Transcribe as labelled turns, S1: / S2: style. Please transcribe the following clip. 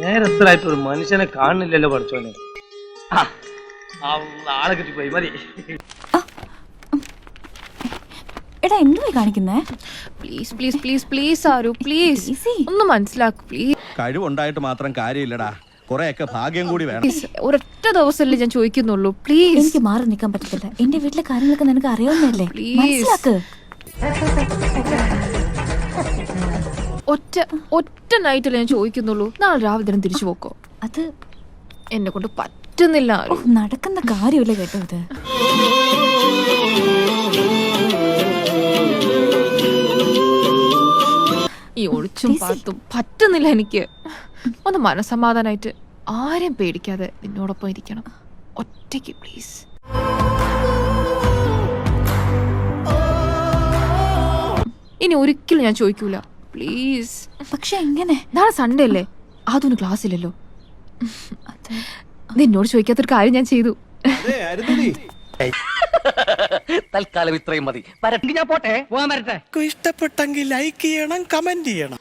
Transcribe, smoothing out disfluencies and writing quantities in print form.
S1: നേരത്തിലായിട്ട് ഒരു മനുഷ്യനെ കാണുന്നില്ലല്ലോ പഠിച്ചോനെ. ആളെ കിട്ടിപ്പോയി മതി.
S2: എടാ എന്തുവായി കാണിക്കുന്നേ?
S3: പ്ലീസ് പ്ലീസ് പ്ലീസ് പ്ലീസ് ആരു പ്ലീസ് ഒന്ന് മനസ്സിലാക്കൂ പ്ലീസ്.
S4: കഴിവുണ്ടായിട്ട് മാത്രം കാര്യമില്ലടാ, കുറെയൊക്കെ ഭാഗ്യം കൂടി വേണം.
S3: ഒരൊറ്റ ദിവസമല്ലേ ഞാൻ ചോദിക്കുന്നുള്ളൂ, പ്ലീസ്.
S2: എനിക്ക് മാറി നിൽക്കാൻ പറ്റത്തില്ല. എന്റെ വീട്ടിലെ കാര്യങ്ങളൊക്കെ നിനക്ക് അറിയാവുന്നല്ലേ, മനസ്സിലാക്ക്.
S3: ഒറ്റ നൈറ്റല്ലേ ഞാൻ ചോദിക്കുന്നുള്ളൂ. നാളെ രാവിലെ തന്നെ തിരിച്ചു പോക്കോ.
S2: അത്
S3: എന്നെ കൊണ്ട് പറ്റുന്നില്ല.
S2: നടക്കുന്ന കാര്യമല്ലേ കേട്ടോ ഇത്.
S3: ഈ ഒളിച്ചും പാത്തും പറ്റുന്നില്ല എനിക്ക്. ഒന്ന് മനസമാധാനായിട്ട് ആരും പേടിക്കാതെ നിന്നോടൊപ്പം ഇരിക്കണം, ഒറ്റയ്ക്ക് പ്ലീസ്. ഇനി ഒരിക്കലും ഞാൻ ചോദിക്കൂല, പ്ലീസ്.
S2: പക്ഷെ എങ്ങനെ?
S3: നാളെ സൺഡേ അല്ലേ, അതൊന്നും ക്ലാസ് ഇല്ലല്ലോ. നിന്നോട് ചോദിക്കാത്തൊരു കാര്യം ഞാൻ ചെയ്തു.
S1: തൽക്കാലം ഇത്രയും മതി. ഞാൻ പോട്ടെ, പോകാൻ വരട്ടെ.
S5: ഇഷ്ടപ്പെട്ടെങ്കിൽ ലൈക്ക് ചെയ്യണം, കമന്റ് ചെയ്യണം.